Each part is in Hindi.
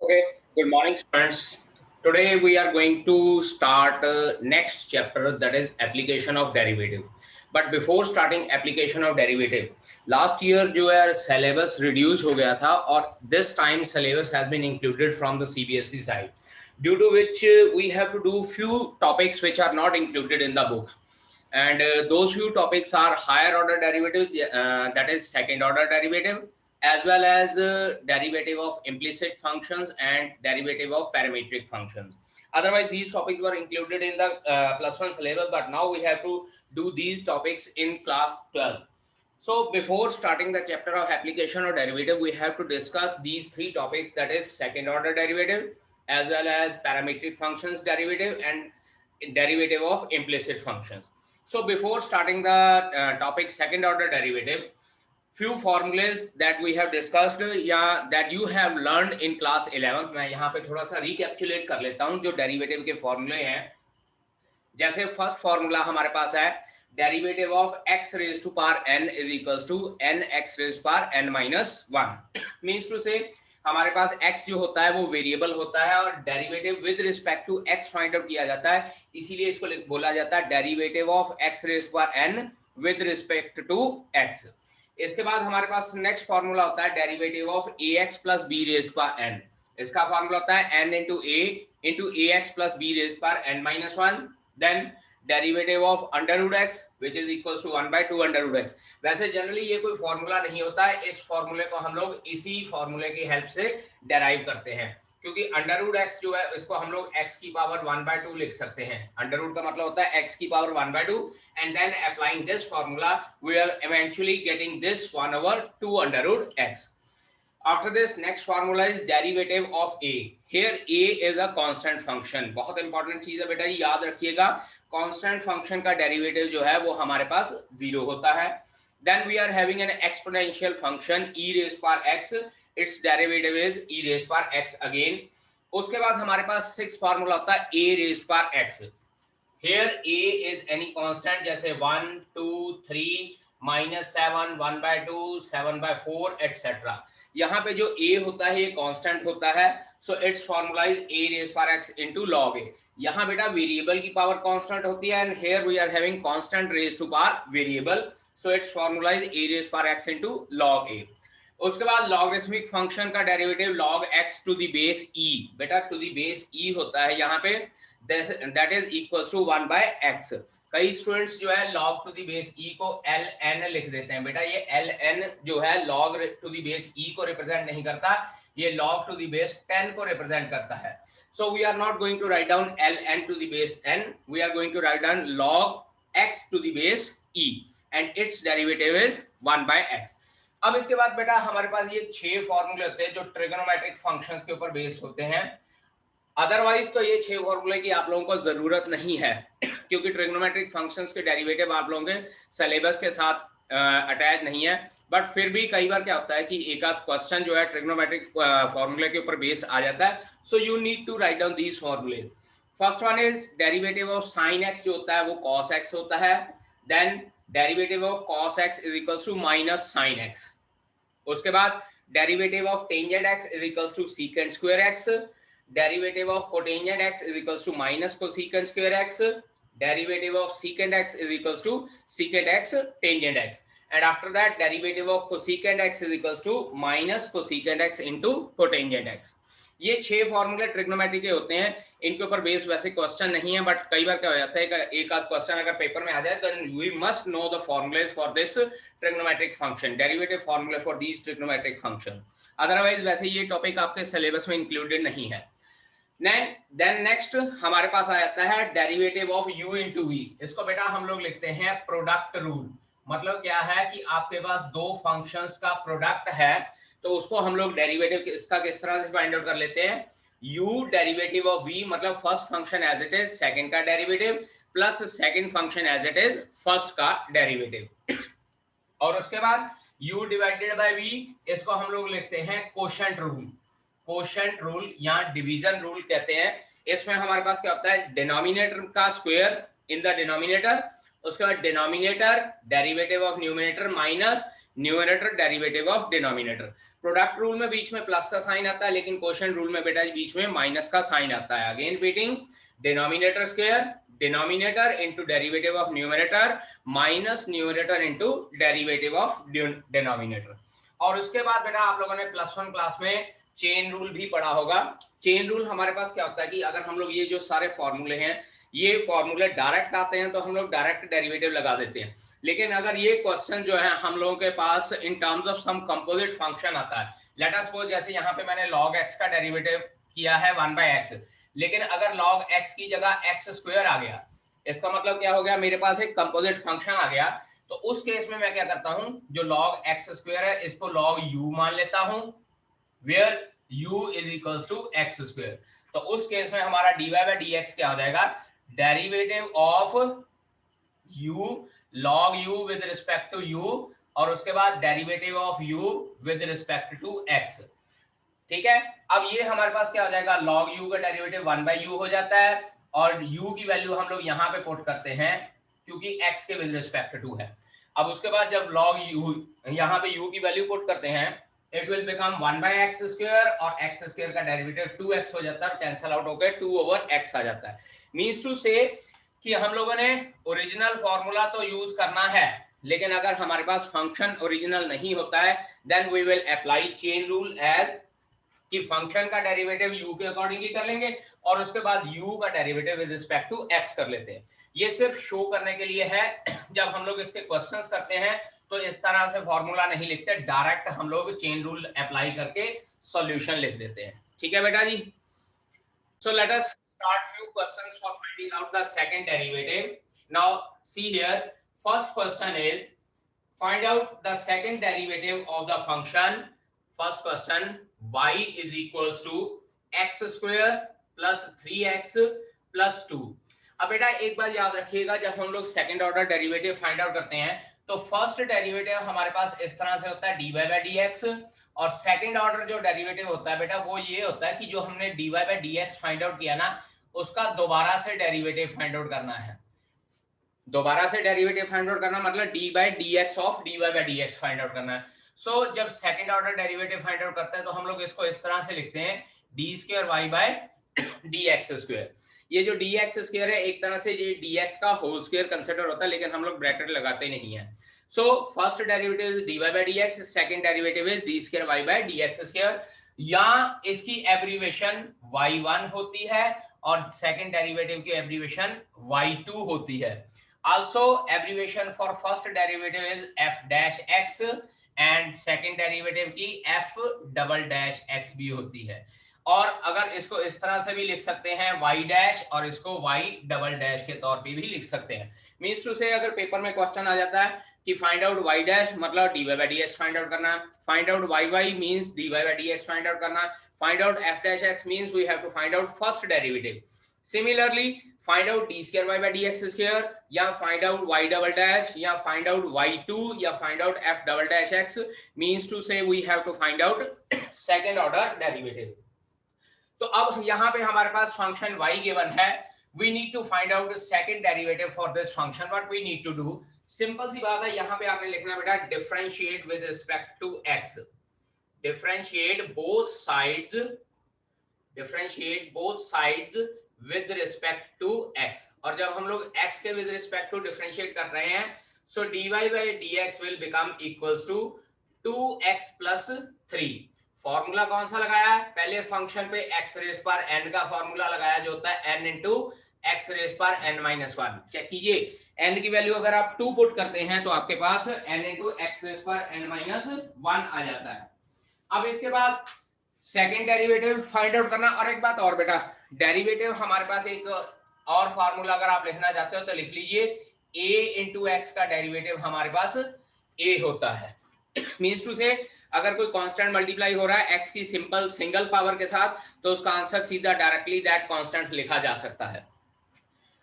Okay, good morning, students. Today we are going to start next chapter, that is application of derivative. But before starting application of derivative, last year जो है syllabus reduce हो गया था और this time syllabus has been included from the CBSE side, due to which we have to do few topics which are not included in the books. And those few topics are higher order derivative, that is second order derivative, as well as derivative of implicit functions and derivative of parametric functions. Otherwise these topics were included in the plus one syllabus, but now we have to do these topics in class 12. So before starting the chapter of application of derivative, we have to discuss these three topics, that is second order derivative, as well as parametric functions derivative and derivative of implicit functions. So before starting the topic second order derivative, few formulas that we have discussed या that you have learned in class 11, मैं यहाँ पे थोड़ा सा recapitulate कर लेता हूँ जो derivative के formulae हैं. जैसे फर्स्ट फॉर्मूला हमारे पास है derivative of x raise to power n is equals to n x raise power n minus 1. Means to say हमारे पास x जो होता है वो वेरिएबल होता है और derivative with respect to x find out किया जाता है, इसीलिए इसको बोला जाता है derivative of x raise to power n with respect to x. इसके बाद हमारे पास नेक्स्ट फॉर्मूला होता है derivative of ax plus b raise to power n. इसका फॉर्मूला होता है n into ax plus b raise to power n minus 1. Then derivative of under root x which is equals to 1 by 2 under root x. वैसे जनरली ये कोई फॉर्मूला नहीं होता है, इस फॉर्मूले को हम लोग इसी फॉर्मूले की हेल्प से डेराइव करते हैं, क्योंकि अंडर रूट x जो है इसको हम लोग x की पावर 1 by 2 लिख सकते हैं. अंडर रूट का मतलब होता है x की power 1 by 2 and then applying this formula we are eventually getting this 1 over 2 under root x. After this, next formula is derivative of a. Here a is a constant function. बहुत इंपॉर्टेंट चीज है बेटा, ये याद रखिएगा. constant function का डेरिवेटिव जो है वो हमारे पास जीरो होता है. Then we are having an exponential function e raised power x. Its derivative is e raised power x again. उसके बाद हमारे पास सिक्स फॉर्मूला होता है a raised power x. Here a is any constant, जैसे 1, 2, 3, -7, 1 by 2, 7 by 4 etc. यहाँ पे जो a होता है ये कांस्टेंट होता है, so it's formula is a raise power x into log a. यहाँ बेटा वेरिएबल की पावर कांस्टेंट होती है and here we are having constant raise to power variable, so it's formula is a raise power x into log a. उसके बाद लॉगरिथमिक फंक्शन का derivative log x to the base e. बेटा टू द बेस e होता है यहाँ पे, that is equals to 1 by x. कई स्टूडेंट्स जो है log to the base e को ln लिख देते हैं. बेटा ये ln जो है log to the base e को रिप्रेजेंट नहीं करता, ये log टू द बेस 10 को रिप्रेजेंट करता है. So we are not going to write down ln to the base 10, we are going to write down log x to the base e and its derivative is 1 by x. अब इसके बाद बेटा हमारे पास ये 6 फॉर्मूले होते हैं जो ट्रिगोनोमेट्रिक फंक्शंस के ऊपर बेस्ड होते हैं. अदरवाइज तो ये 6 फॉर्मूले की आप लोगों को जरूरत नहीं है क्योंकि ट्रिगोनोमेट्रिक फंक्शंस के डेरिवेटिव आप लोगों के सिलेबस के साथ अटैच नहीं है. बट फिर भी कई बार क्या होता है कि एक आध क्वेश्चन जो है ट्रिगोनोमेट्रिक फॉर्मूले के ऊपर बेस्ड आ जाता है, so you need to write down these फॉर्मूले. First one is derivative of sine x जो होता है वो कॉस एक्स होता है. Then derivative of cos x is equals to minus sine x. उसके बाद derivative of tangent x is equals to secant square x. Derivative of cotangent x is equals to minus cosecant square x. Derivative of secant x is equals to secant x tangent x. And after that, derivative of cosecant x is equals to minus cosecant x into cotangent x. ये 6 फॉर्मूले ट्रिग्नोमेट्री के होते हैं. इनके ऊपर बेस वैसे क्वेश्चन नहीं है, बट कई बार क्या हो जाता है कि एक आध क्वेश्चन अगर पेपर में आ जाए तो we must know the formulas for this trigonometric function, derivative फॉर्मूले for this trigonometric function. Otherwise वैसे ये टॉपिक आपके सिलेबस में इंक्लूडेड नहीं है. देन नेक्स्ट हमारे पास आ जाता है derivative of u into v. इसको बेटा हम लोग लिखते हैं प्रोडक्ट रूल. मतलब क्या है कि आपके पास दो फंक्शंस का प्रोडक्ट है तो उसको हम लोग डेरिवेटिव इसका किस तरह से फाइंड आउट कर लेते हैं. u डेरिवेटिव ऑफ v मतलब first function as it is second का derivative plus second function as it is first का डेरिवेटिव. और उसके बाद u डिवाइडेड बाय v, इसको हम लोग लिखते हैं कोशेंट रूल. कोशेंट रूल या डिवीजन रूल कहते हैं. इसमें हमारे पास क्या होता है, डिनोमिनेटर का स्क्वायर इन द डिनोमिनेटर, उसके बाद denominator derivative of numerator minus numerator derivative of denominator. Product rule में बीच में प्लस का साइन आता है, लेकिन क्वोशिएंट रूल में बेटा बीच में माइनस का साइन आता है। Again repeating, denominator square, denominator into derivative of numerator minus numerator into derivative of denominator. और उसके बाद बेटा आप लोगों ने प्लस वन क्लास में चेन रूल भी पढ़ा होगा। चेन रूल हमारे पास क्या होता है कि अगर हम लोग ये जो सारे फॉर्मूले हैं, ये फॉर्मूले डायरेक्ट आते हैं तो हम लोग डायरेक्ट डेरिवेटिव लगा देते हैं, लेकिन अगर ये क्वेश्चन जो है हम लोगों के पास in terms of some composite function आता है, लेट अस सपोज जैसे यहाँ पे मैंने log x का डेरिवेटिव किया है 1/x, लेकिन अगर log x की जगह x स्क्वायर आ गया, इसका मतलब क्या हो गया, मेरे पास एक कंपोजिट फंक्शन आ गया। तो उस केस में मैं क्या करता हूं, जो log x स्क्वायर है इसको log u मान लेता हूं, where u is equals to x square. तो उस केस में हमारा dy/dx क्या हो जाएगा, derivative of u log u with respect to u, और उसके बाद derivative of u with respect to x। ठीक है, अब ये हमारे पास क्या हो जाएगा, log u का डेरिवेटिव 1/u हो जाता है, और u की वैल्यू हम लोग यहाँ पे पुट करते हैं क्योंकि x के विद रिस्पेक्ट टू है। अब उसके बाद जब log u यहाँ पे u की वैल्यू पुट करते हैं, it will become 1/x square, और x स्क्वायर का डेरिवेटिव 2x हो जाता है, और कैंसिल आउट होकर 2/x आ जाता है। मींस टू से कि हम लोगों ने ओरिजिनल फॉर्मूला तो यूज करना है, लेकिन अगर हमारे पास फंक्शन ओरिजिनल नहीं होता है, then we will apply chain rule as कि फंक्शन का डेरिवेटिव u के अकॉर्डिंगली कर लेंगे, और उसके बाद u का derivative with respect to x कर लेते हैं। ये सिर्फ शो करने के लिए है, जब हम लोग इसके क्वेश्चंस करते हैं तो इस तरह से फॉर्मूला नहीं लिखते, डायरेक्ट हम लोग चेन रूल अप्लाई करके सॉल्यूशन लिख देते हैं। ठीक है बेटा जी, so let us start few questions for finding out the second derivative. Now see here, first question is find out the second derivative of the function. First question, y is equals to x square plus 3x plus 2. अब बेटा एक बात याद रखिएगा, जब हम लोग second order derivative find out करते हैं तो फर्स्ट डेरिवेटिव हमारे पास इस तरह से होता है dy/dx, और सेकंड ऑर्डर जो डेरिवेटिव होता है बेटा वो ये होता है कि जो हमने dy/dx फाइंड आउट किया ना, उसका दोबारा से डेरिवेटिव फाइंड आउट करना है। दोबारा से डेरिवेटिव फाइंड आउट करना मतलब d/dx of dy/dx find out करना है। सो जब second order derivative find out करते हैं तो हम लोग इसको इस तरह से लिखते हैं d²y/dx²। ये जो dx² है एक तरह से ये dx का होल स्क्वायर कंसीडर होता है, लेकिन हम लोग ब्रैकेट लगाते नहीं है। So first derivative is dy/dx, second derivative is d²y/dx², या इसकी एब्रीविएशन y1 होती है और सेकंड डेरिवेटिव की एब्रीविएशन y2 होती है। Also abbreviation for first derivative is f'(x) and second derivative की f'(x) भी होती है। और अगर इसको इस तरह से भी लिख सकते हैं y' और इसको y" के तौर पे भी लिख सकते हैं। मींस टू से अगर पेपर में क्वेश्चन आ जाता है कि फाइंड आउट y' मतलब dy/dx फाइंड आउट करना, find out y means dy/dx find out करना, find out f'(x) means we have to find out first derivative. Similarly find out d²y/dx², या फाइंड आउट y", या फाइंड आउट y2, या find out f'(x) means to say we have to find out second order derivative. तो अब यहाँ पे हमारे पास फंक्शन y गिवन है, we need to find out the second derivative for this function. What we need to do, simple सी बात है, यहाँ पे आपने लिखना बेटा differentiate with respect to x, differentiate both sides with respect to x। और जब हम लोग x के विद रिस्पेक्ट टू डिफरेंशिएट कर रहे हैं, so dy/dx will become equals to 2x + 3। Formula कौन सा लगाया है, पहले फंक्शन पे x रेज पर n का फॉर्मूला लगाया जो होता है n इंटू x रेज पर n-1। चेक कीजिए, n की वैल्यू अगर आप 2 पुट करते हैं तो आपके पास n इंटू x रेज पर n-1 आ जाता है। अब इसके बाद सेकंड डेरिवेटिव फाइंड आउट करना। और एक बात और बेटा, डेरिवेटिव हमारे पास एक और फॉर्मूला अगर आप लिखना चाहते हो तो लिख लीजिए, a इंटू x का डेरिवेटिव हमारे पास a होता है। मींस टू से अगर कोई कांस्टेंट मल्टीप्लाई हो रहा है x की सिंपल सिंगल पावर के साथ, तो उसका आंसर सीधा डायरेक्टली दैट कांस्टेंट लिखा जा सकता है।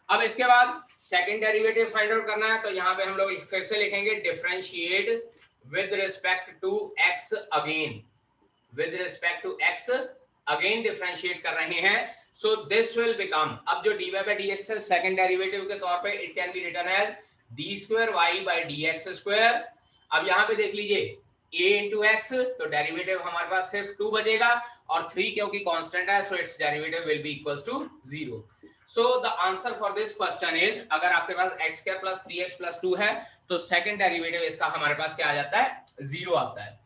अब इसके बाद सेकंड डेरिवेटिव फाइंड आउट करना है, तो यहाँ पे हम लोग फिर से लिखेंगे differentiate with respect to x again, with respect to x again differentiate कर रहे हैं। सो दिस विल बिकम, अब जो dy/dx है सेकंड डेरिवेटिव के तौर पे it can be written as d²y/dx²। अब यहाँ पे देख लीजिए, a इंटू एक्स, तो डेरिवेटिव हमारे पास सिर्फ 2 बचेगा, और 3 क्योंकि कांस्टेंट है, so it's derivative will be equals to 0. So the answer for this question is, अगर आपके पास x square plus 3x plus 2 है, तो सेकंड डेरिवेटिव इसका हमारे पास क्या आ जाता है, 0 आता है.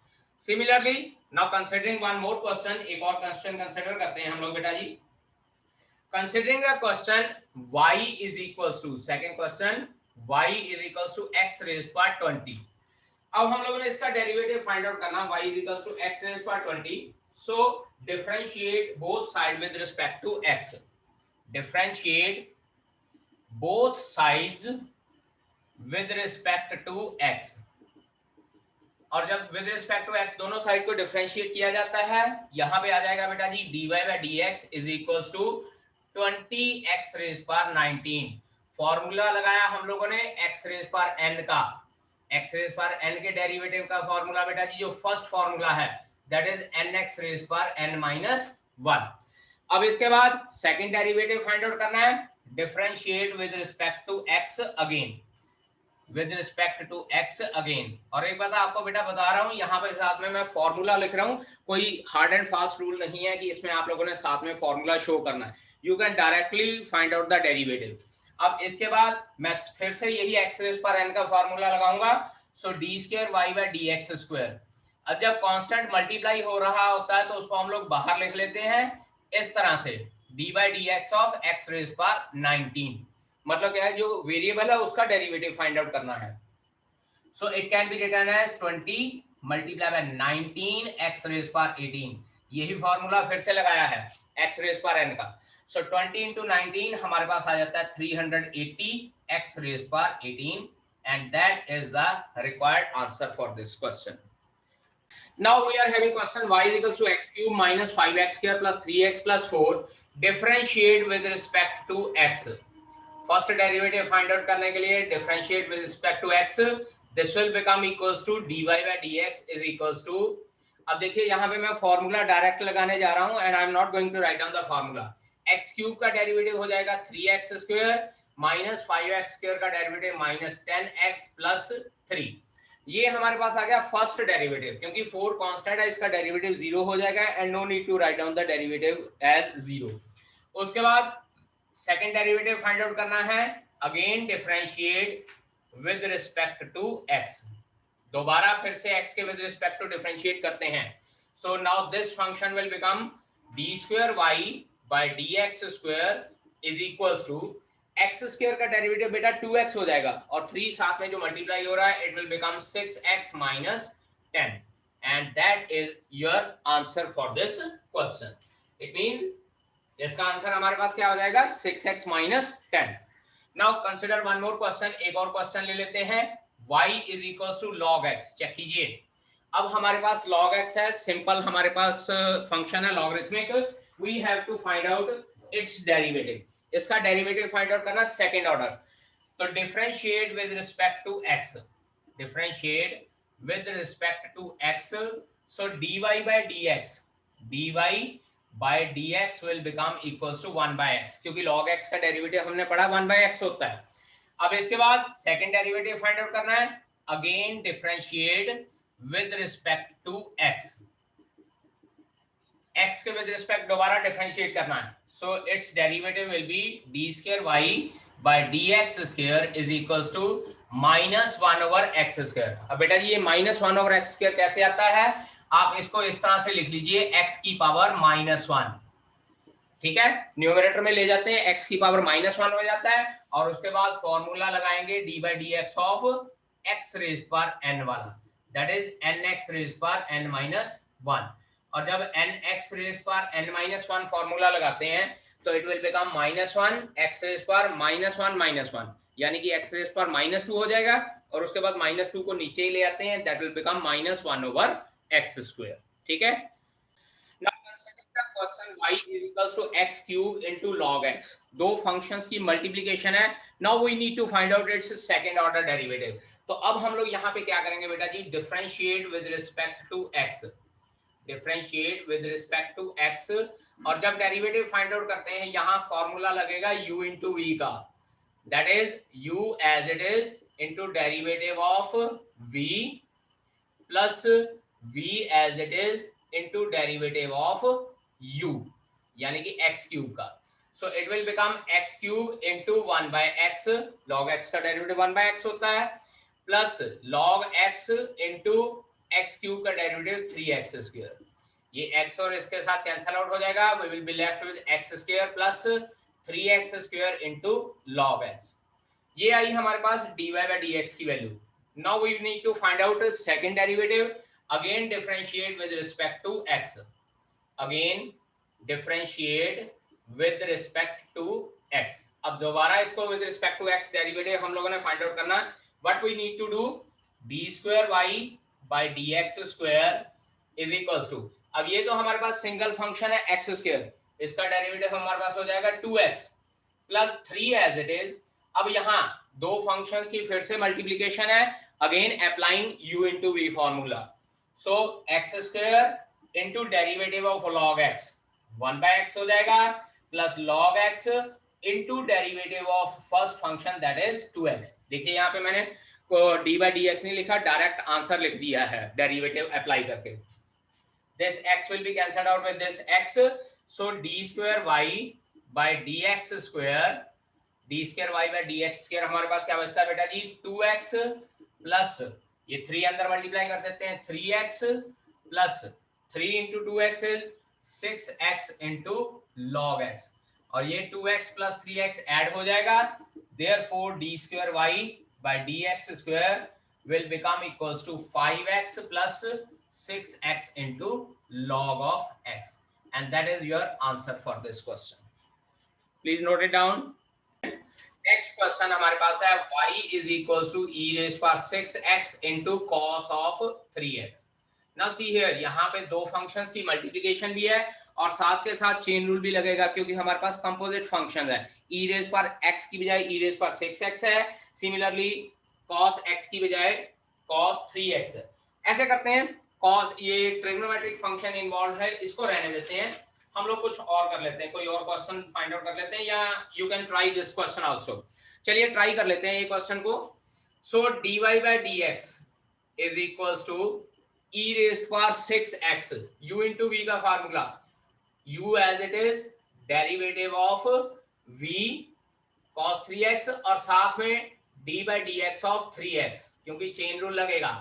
Similarly now considering one more question, एक और क्वेश्चन कंसीडर करते हैं हम लोग बेटा जी. Considering the question y is equals to, second question, y is equals to x raised by 20. अब हम लोगों ने इसका डेरिवेटिव फाइंड आउट करना, y is equals to x raised by 20. So differentiate both side with respect to x. Differentiate both sides with respect to x. और जब विद रिस्पेक्ट टू x दोनों साइड को डिफरेंशिएट किया जाता है, यहां पे आ जाएगा बेटा जी dy by dx is equals to 20x raised पर 19. फॉर्मूला लगाया हम लोगों ने x raised पर n का, x raised पर n के डेरिवेटिव का फॉर्मूला बेटा जी जो फर्स्ट फॉर्मूला है, दैट इज nx raised पर n minus 1. अब इसके बाद सेकंड डेरिवेटिव फाइंड आउट करना है, differentiate with respect to x again, with respect to x again. और एक बात आपको बेटा बता रहा हूं, यहाँ पे साथ में मैं फॉर्मूला लिख रहा हूं, कोई हार्ड एंड फास्ट रूल नहीं है कि इसमें आप लोगों ने साथ में फॉर्मूला शो करना है. You can directly find out the derivative. अब इसके बाद मैं फिर से यही x रेज़ पर n का फॉर्मूला लगाऊंगा, so d square y by d x square. अब जब कांस्टेंट मल्टीप्लाई हो रहा होता है तो उसको हम लोग बाहर लिख लेते हैं इस तरह से, d by d x of x raise पर 19. मतलब क्या है, जो वेरिएबल है उसका डेरिवेटिव फाइंड आउट करना है. So it can be written as 20 multiply by 19 x raise पर 18. यही फॉर्मूला फिर से लगाया है एक्स रेज़ पर n का. सो 20 into 19 हमारे पास आ जाता है 380 x raised पर 18, and that is the required answer for this question. Now we are having question y is equals to x cube minus 5x square plus 3x plus 4. Differentiate with respect to x. First derivative find out करने के लिए differentiate with respect to x. This will become equals to dy by dx is equals to. अब देखिए यहाँ पे मैं फॉर्मूला डायरेक्ट लगाने जा रहा हूँ, and I am not going to write down the formula. X cube का डेरिवेटिव हो जाएगा 3x square minus 5x square का डेरिवेटिव माइनस 10x प्लस 3. ये हमारे पास आ गया फर्स्ट डेरिवेटिव, क्योंकि 4 कांस्टेंट है इसका डेरिवेटिव 0 हो जाएगा, and no need to write down the derivative as 0. उसके बाद सेकंड डेरिवेटिव फाइंड आउट करना है, again differentiate with respect to x. दोबारा फिर से x के विद रिस्पेक्ट टू डिफरेंशिएट करते हैं. So now this function will become d square y by dx square is equals to x square का डेरिवेटिव बेटा 2x हो जाएगा, और 3 साथ में जो मल्टीप्लाई हो रहा है, it will become 6x minus 10, and that is your answer for this question. It means इसका आंसर हमारे पास क्या हो जाएगा, 6x minus 10. Now consider one more question. एक और क्वेश्चन ले लेते हैं, y is equals to log x. Check कीजिए, अब हमारे पास log x है, सिंपल हमारे पास फंक्शन है logarithmic. We have to find out its derivative. इसका डेरिवेटिव फाइंड आउट करना सेकेंड ऑर्डर. तो differentiate with respect to x, differentiate with respect to x. So dy by dx, dy by dx will become equals to 1 by x, क्योंकि log x का डेरिवेटिव हमने पढ़ा 1 by x होता है. अब इसके बाद सेकेंड डेरिवेटिव फाइंड आउट करना है, again differentiate with respect to x. x के विद रिस्पेक्ट दोबारा डिफरेंशिएट करना है, so it's derivative will be d square y by d x square is equals to minus 1 over x square. अब बेटा जी ये माइनस 1 ओवर एक्स स्क्वायर कैसे आता है, आप इसको इस तरह से लिख लीजिए, x की पावर -1. ठीक है, न्यूमरेटर में ले जाते हैं, x की पावर -1 हो जाता है, और उसके बाद फॉर्मूला लगाएंगे d by d x of x raise पर n वाला, दैट इज nx रेज़ पर n minus 1. और जब nx रेज़ पर n minus 1 फॉर्मूला लगाते हैं, तो it will become -1 x raise पर -1, यानी कि x रेज़ पर -2 हो जाएगा, और उसके बाद -2 को नीचे ही ले आते हैं, that will become -1 over x square. ठीक है, now consider the question y is equals to x cube into log x. दो फंक्शंस की मल्टीप्लिकेशन है. Now we need to find out its second order derivative. तो अब हम लोग यहाँ पे क्या करेंगे बेटा जी, differentiate with respect to x, differentiate with respect to x. और जब डेरिवेटिव फाइंड आउट करते हैं, यहाँ फॉर्मूला लगेगा u इंटू v का, that is u as it is into derivative of v plus v as it is into derivative of u, यानी कि x क्यूब का. सो it will become x cube into 1 by x, log x का डेरिवेटिव 1 बाय x होता है, plus log x into x cube का डेरिवेटिव 3x स्क्वायर. ये x और इसके साथ कैंसल आउट हो जाएगा. We will be left with x square plus 3x square into log x. ये आई हमारे पास dy by dx की value. Now we need to find out second derivative. Again differentiate with respect to x. Again differentiate with respect to x. अब दोबारा इसको with respect to x derivative हम लोगों ने फाइंड आउट करना. What we need to do, d square y by dx square is equals to, अब ये तो हमारे पास सिंगल फंक्शन है x स्क्वायर, इसका डेरिवेटिव हमारे पास हो जाएगा 2x plus 3 as it is. अब यहाँ दो फंक्शंस की फिर से मल्टीप्लिकेशन है. Again applying u into v formula. So x square into derivative of log x 1 by x हो जाएगा plus log x into derivative of first function that is 2x. देखिए यहाँ पे मैंने d by dx नहीं लिखा, डायरेक्ट आंसर लिख दिया है डेरिवेटिव अप्लाई करके. This x will be cancelled out with this x. So d square y by dx square, d square y by dx square हमारे पास क्या बचता है बेटा जी, 2x प्लस ये 3 अंदर मल्टीप्लाई कर देते हैं, 3x plus 3 into 2x is 6x into log x, और ये 2x प्लस 3x ऐड हो जाएगा. Therefore d square y by dx square will become equals to 5x plus 6x into log of x, and that is your answer for this question. Please note it down. Next question हमारे पास है y is equals to e raised power 6x into cos of 3x. Now see here, यहाँ पे दो फंक्शंस की मल्टीप्लिकेशन भी है और साथ के साथ चेन रूल भी लगेगा, क्योंकि हमारे पास कंपोजिट फंक्शन है. e raised power x की बजाय e raised power 6x है. सिमिलरली cos x की बजाय cos 3x है. ऐसे करते हैं, cos ये ट्रिग्नोमेट्रिक फंक्शन इन्वॉल्व है, इसको रहने देते हैं. हम लोग कुछ और कर लेते हैं, कोई और क्वेश्चन फाइंड आउट कर लेते हैं, या you can try this question also. चलिए ट्राई कर लेते हैं ये क्वेश्चन को. So dy by dx is equals to e raised power 6x, u into v का formula, u as it is derivative of v cos 3x और साथ में d by dx of 3x, क्योंकि चेन रूल लगेगा,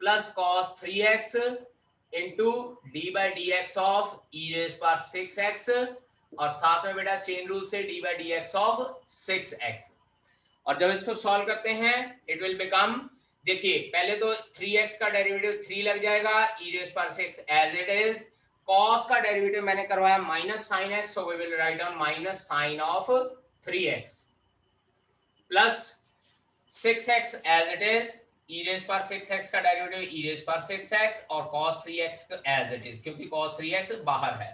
plus cos 3x into d by dx of e raised power 6x और साथ में बेटा चेन रूल से d by dx of 6x. और जब इसको सॉल्व करते हैं इट विल बिकम, देखिए पहले तो 3x का डेरिवेटिव 3 लग जाएगा, e raised power 6 as it is. cos का डेरिवेटिव मैंने करवाया minus sine x, so we will write down minus sine of 3x plus 6x as it is. e raised power 6x का derivative e raised power 6x और cos 3x as it is, क्योंकि cos 3x बाहर है.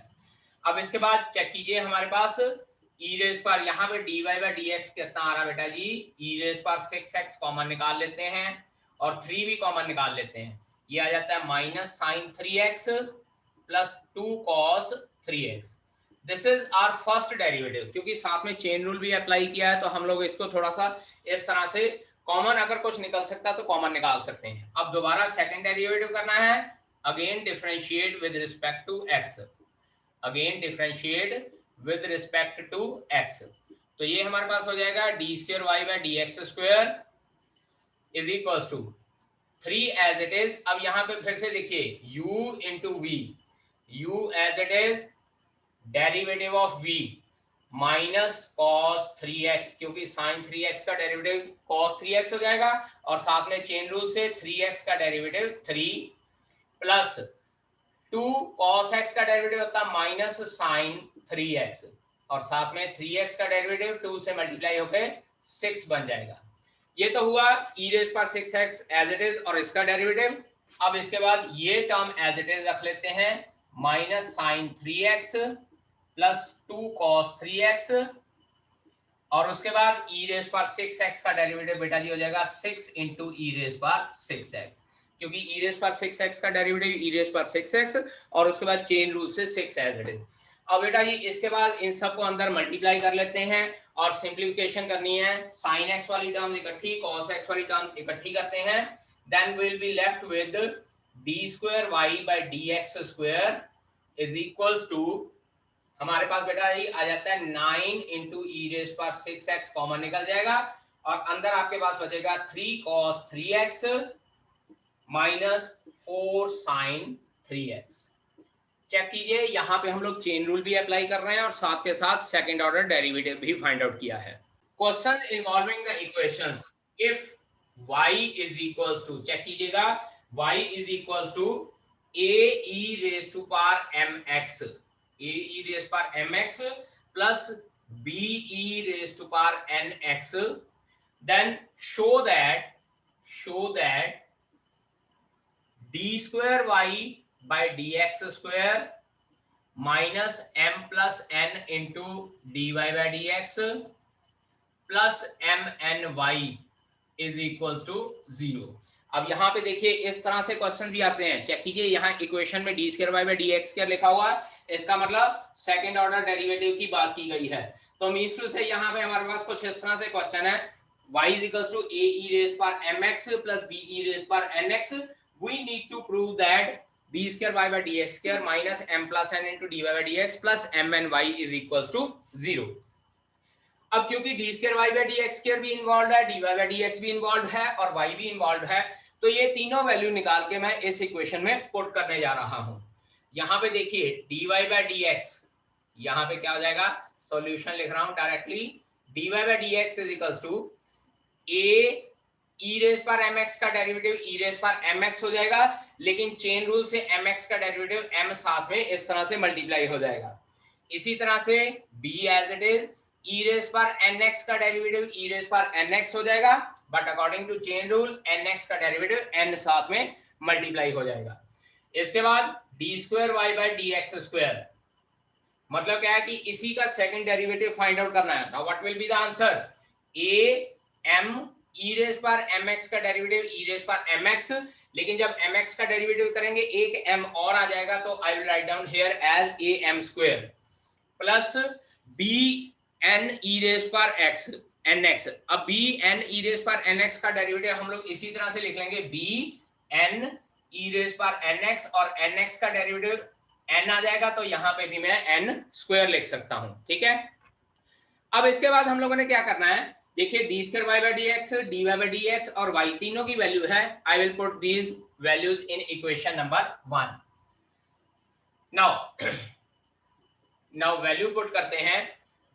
अब इसके बाद चेक कीजिए हमारे पास e raised power, यहाँ पे dy by dx कितना आ रहा बेटा जी, e raised power 6x common निकाल लेते हैं और 3 भी कॉमन निकाल लेते हैं. ये आ जाता है minus sine 3x plus 2 cos 3x. This is our first derivative, क्योंकि साथ में चेन रूल भी अप्लाई किया है तो हम लोग इसको थोड़ा सा इस तरह से कॉमन, अगर कुछ निकल सकता तो कॉमन निकाल सकते हैं. अब दोबारा सेकंड डेरिवेटिव करना है. Again differentiate with respect to x. Again differentiate with respect to x. तो ये हमारे पास हो जाएगा d square y by dx square is equals to 3 as it is. अब यहाँ पे फिर से देखिए u into v, u as it is derivative of v minus cos 3x, क्योंकि sin 3x का डेरिवेटिव cos 3x हो जाएगा और साथ में चेन रूल से 3x का डेरिवेटिव 3 प्लस 2 cos x का डेरिवेटिव होता है माइनस sin 3x और साथ में 3x का डेरिवेटिव 2 से मल्टीप्लाई होकर 6 बन जाएगा. ये तो हुआ e raised power 6x as it is और इसका डेरिवेटिव. अब इसके बाद ये टर्म एज इट इज रख लेते हैं, minus sin 3x plus 2 cos 3x और उसके बाद e raised power 6x का डेरिवेटिव बेटा जी हो जाएगा 6 into e raised power 6x, क्योंकि e raised power 6x का derivative e raised power 6x और उसके बाद चेन रूल से 6 एज इट इज. अब बेटा जी इसके बाद इन सबको अंदर मल्टीप्लाई कर लेते हैं और सिंप्लीफिकेशन करनी है. sin x वाली टर्म इकट्ठी, cos x वाली टर्म इकट्ठी करते हैं, then we will be left with d square y by d x square is equals to, हमारे पास बेटा ये आ जाता है 9 इंटू ई रेस पर 6x कॉमन निकल जाएगा और अंदर आपके पास बचेगा 3 cos 3x minus 4 sin 3x। Check कीजिए, यहां पे हम लोग चेन रूल भी अप्लाई कर रहे हैं और साथ के साथ सेकंड ऑर्डर डेरिवेटिव भी फाइंड आउट किया है। Question involving the equations if y is equals to, check कीजिएगा, y is equals to a e raise to power mx, a e raise power mx plus b e raise to power nx, then show that d square y by dx square minus m plus n into dy by dx plus m n y is equals to 0। अब यहां पे देखिए इस तरह से क्वेश्चन भी आते हैं, चेक कीजिए, यहाँ इक्वेशन में d square y by d x square लिखा हुआ है, इसका मतलब सेकंड ऑर्डर डेरिवेटिव की बात की गई है। तो मींस टू से यहाँ पे हमारे पास कुछ इस तरह से क्वेश्चन है, y is equals to a e raised power mx plus b e raised power nx, we need to prove that d square y by dx square minus m plus n into dy by dx plus m n y is equals to 0। अब क्योंकि d square y by d x square भी इन्वॉल्व है, d y by d x भी इन्वॉल्व है और वाई भी इन्वॉल्व है, तो ये तीनों वैल्यू निकाल के मैं इस इक्वेशन में पुट करने जा रहा हूं। यहां पे देखिए d y by d x, यहां पे क्या हो जाएगा, सॉल्यूशन लिख रहा हूं directly, d y by d x is equals to a e raise पर एम एक्स का डेरिवेटिव ई रेज पर एम एक्स हो जाएगा, लेकिन चेन रूल से एम एक्स का डेरिवेटिव एम साथ में इस तरह से मल्टीप्लाई हो जाएगा। इसी तरह से b as it is e raise पर एन एक्स का डेरिवेटिव ई रेज पर एन एक्स हो जाएगा, but according to chain rule n x का डेरिवेटिव एन साथ में मल्टीप्लाई हो जाएगा। इसके बाद d square y by d x square, मतलब क्या है कि इसी का सेकंड डेरिवेटिव फाइंड आउट करना है। Now what will be the answer, a m e raise पर एम एक्स का डेरिवेटिव ई रेज पर एम एक्स, लेकिन जब एम एक्स का डेरिवेटिव करेंगे एक एम और आ जाएगा, तो I will write down here as a m square plus b n e raise पर एक्स एन एक्स। अब बी एन ई रेज पर एन एक्स का डेरिवेटिव हम लोग इसी तरह से लिख लेंगे, बी एन ई रेज पर एन एक्स और एन एक्स का डेरिवेटिव एन आ जाएगा, तो यहां पे भी मैं एन स्क्वायर लिख सकता हूं, ठीक है। अब इसके बाद हम लोगों ने क्या करना है, देखिए d square y by d x, d y by d x और वाई तीनों की वैल्यू है। I will put these values in equation number 1। Now value put करते हैं,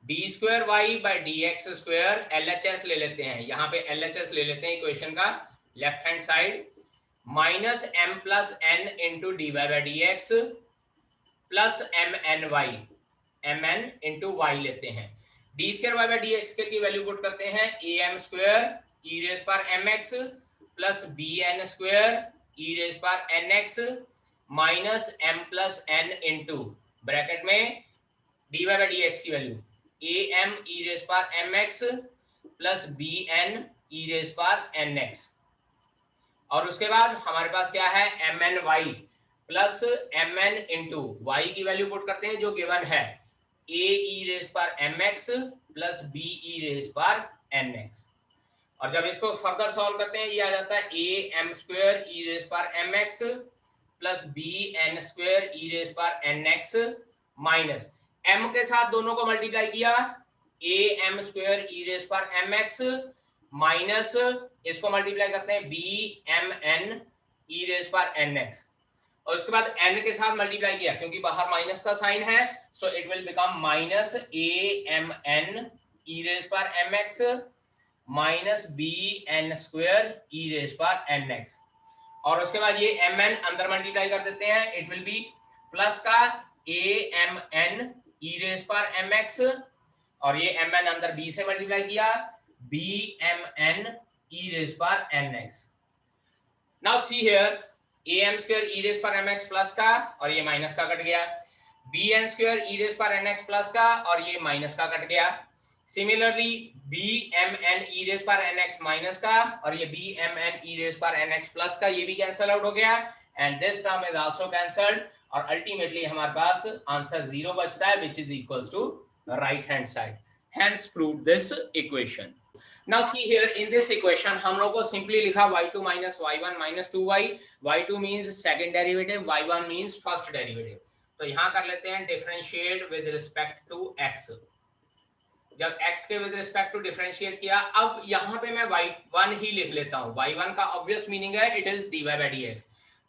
d square y by d x square LHS ले लेते हैं, यहाँ पे एलएचएस ले लेते हैं इक्वेशन का left hand side, minus m plus n into d y by d x plus m n y, m n into y लेते हैं। D square y by d x की वैल्यू पुट करते हैं, a m square e raise पर m x plus b n square e raise पर n x minus m plus n into bracket में d y by d x की वैल्यू ए एम ई रेज पर m x plus b n e raise पर एन एक्स, और उसके बाद हमारे पास क्या है, m n y plus m n into y की वैल्यू पुट करते हैं जो गिवन है, ए ई रेज पर m x plus b e raise पर एन एक्स। और जब इसको फर्दर सॉल्व करते हैं, ये आ जाता है a m square e raise पर m x plus b n square e raise पर एन एक्स माइनस एम के साथ दोनों को मल्टीप्लाई किया, a m square e raise पर एम एक्स माइनस इसको मल्टीप्लाई करते हैं b m n e raise पर एन एक्स, और उसके बाद n के साथ मल्टीप्लाई किया क्योंकि बाहर माइनस का साइन है, so it will become minus a m n e raise पर m x minus b n square e raise पर एन एक्स, और उसके बाद ये एम एन अंदर मल्टीप्लाई कर देते हैं, इट विल बी प्लस का a m n e raise पर एम एक्स, और ये एम एन अंदर बी से मल्टीप्लाई किया, b m n e raise पर n x. Now see here, a m square e raise पर एम एक्स प्लस का और ये माइनस का कट गया, b n square e raise पर एन एक्स प्लस का और ये माइनस का कट गया, similarly b m n e raise पर एन एक्स माइनस का और ये b m n e raise पर एन एक्स प्लस का, ये भी कैंसिल आउट हो गया and this term is also cancelled, और अल्टीमेटली हमारे पास आंसर 0 बचता है, which is equals to right hand side, hence prove this equation. Now see here in this equation हम लोग को simply लिखा y2 minus y1 minus 2y. y2 means second derivative, y1 means first derivative. तो यहाँ कर लेते हैं differentiate with respect to x. जब x के विद रिस्पेक्ट टू डिफरेंशिएट किया, अब यहाँ पे मैं y1 ही लिख लेता हूँ. y1 का ऑब्वियस मीनिंग है it is dy by dx.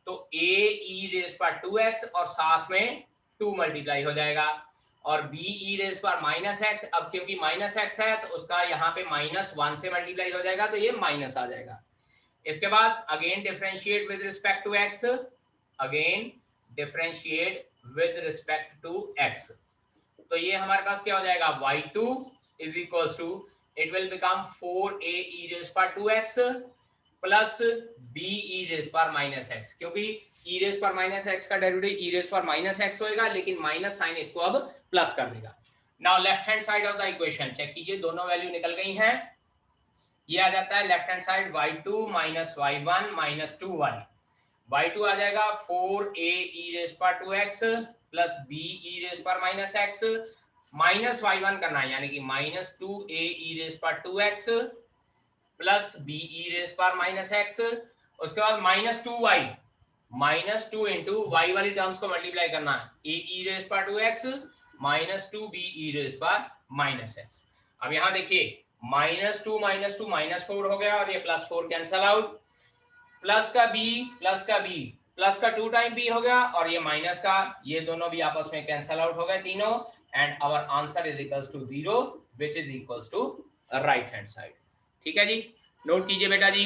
तो a e रेज पर 2x और साथ में 2 मल्टीप्लाई हो जाएगा और b e रेज पर माइनस x. अब क्योंकि माइनस x है तो उसका यहाँ पे -1 से मल्टीप्लाई हो जाएगा तो ये माइनस आ जाएगा. इसके बाद again differentiate with respect to x, again differentiate with respect to x. तो ये हमारे पास क्या हो जाएगा, y2 is equals to, it will become 4a e raised पर 2x plus b e raised पर minus x. क्योंकि e raised पर minus x का डेरिवेटिव e raised पर minus x होएगा, लेकिन माइनस साइन इसको अब प्लस कर देगा. Now left hand side of the equation check कीजिए, दोनों वैल्यू निकल गई हैं. ये आ जाता है left hand side y2 minus y1 minus 2y. y2 आ जाएगा 4a e raised पर 2x plus b e raised पर minus x माइनस y1 करना है, यानी कि -2a e रेज पर 2x plus b e raise पर -x. उसके बाद -2y, -2 इंटू y वाली टर्म्स को मल्टीप्लाई करना है, a e रेज पर 2x -2b e रेज पर -x. अब यहाँ देखिए -2 -4 हो गया और ये +4 कैंसल आउट, प्लस का b प्लस का 2 टाइम b हो गया और ये माइनस का, ये दोनों भी आपस में कैंसल आउट हो गए तीनों. And our answer is equals to 0, which is equals to right hand side. ठीक है जी, नोट कीजिए बेटा जी.